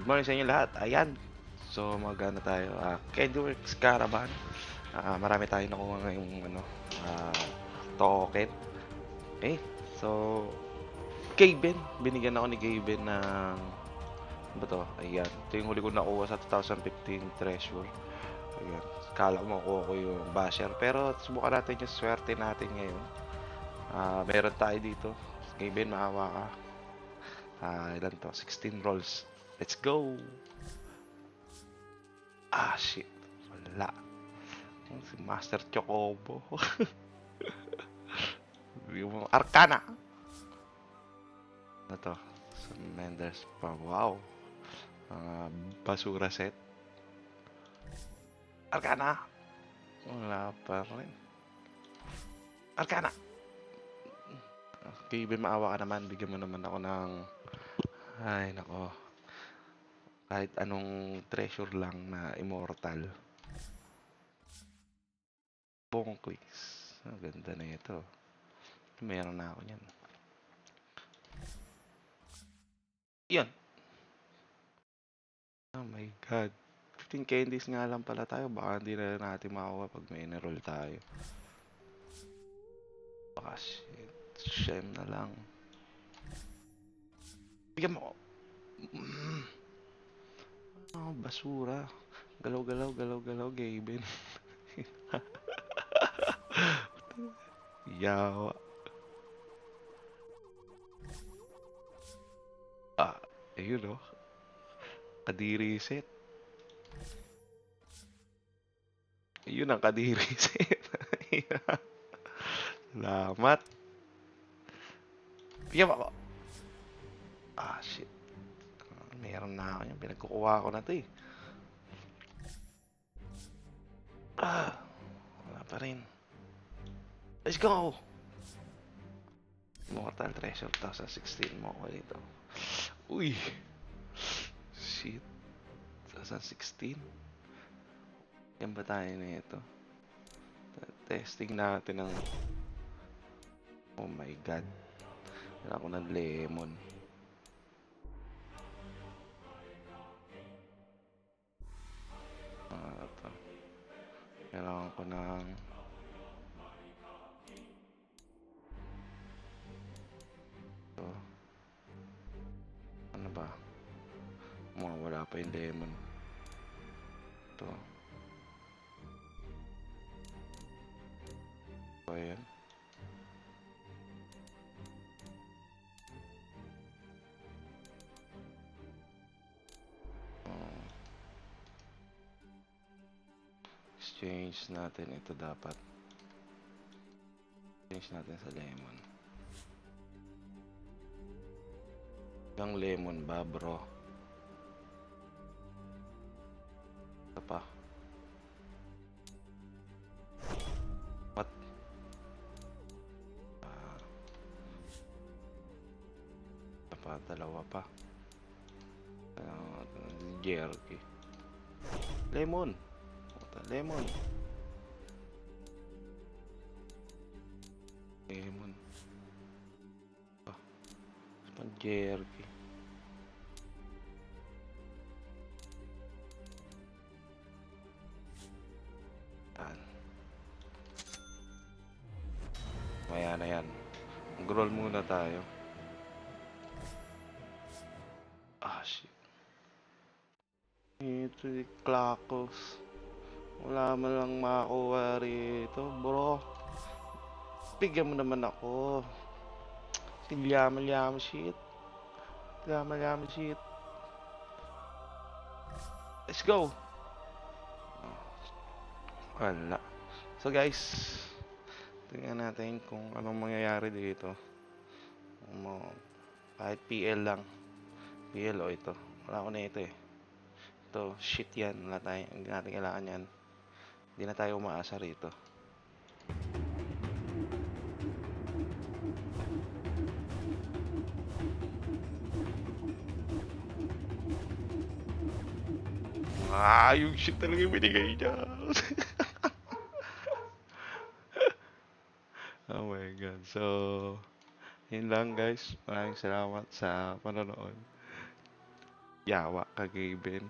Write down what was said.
Good morning sa inyo lahat. Ayan. So, mag-ano tayo. Candyworks Caravan. Marami tayo nakuha ngayong token. Okay. So, Gaben. Binigyan ako ni Gaben ng... Ano ba to? Ayan. Ito yung huli ko nakuha sa 2015 Treasure. Ayan. Kala ko makuha ko yung basher. Pero, subukan natin yung swerte natin ngayon. Meron tayo dito. Gaben, maawa ka. Ilan to? 16 rolls. Let's go! Shit. Wala. Si Master Chocobo. Yung Arcana. Ano to? Sa Menders pa. Wow. Basura set. Arcana. Wala pa rin. Arcana. Okay, maawa ka naman. Bigyan mo naman ako ng... Ay, nako. Kahit anong treasure lang na immortal. Bonquix. Ang ganda na ito. Meron na ako yan. Yan. Oh my god. 15 candies nga lang pala tayo. Baka hindi na natin makuha pag may enroll tayo. Baka shit. Shame na lang. Bigyan mo. Basura. Galaw, Gaben. Yawa. Ayun oh. Kadiri set. Ayun ang kadiri set. Salamat. Bigyan mo ako. Shit. Meron na ako yan. Pinagkukuha ko na ito eh. Wala pa rin. Let's go! Mortal Treasure 2016 mo ko dito. Uy! Shit. 2016? Yan ba tayo na ito? Testing natin ng... Oh my god. Kailangan ko ng lemon. Ito. Kailangan ko ng... Ito. Ano ba? Wala pa yung lemon. Ito. Ito yan. Exchange natin ito dapat. Exchange natin sa lemon. Yung lemon ba, bro? Ito pa. What? Ito pa, dalawa pa. Jerky. Lemon. Lemon. Lemon. Jerky. Maya na yan. Mag-roll muna tayo. Shit. Ito yung Klakos. Wala man lang makakuha rito, bro. Bigyan mo naman ako. Tilyaman shit. Tilyaman shit. Let's go! Wala. So guys, tingnan natin kung anong mangyayari dito. Kahit PL lang. PL o ito. Wala ko na ito eh. Ito, shit yan. Wala tayo. Hindi natin kailangan yan. Hindi na tayo umaasa rito. Yung shit talaga yung binigay niya. Oh my god. So, yun lang guys. Maraming salamat sa panonood. Yawa ka, Gaben.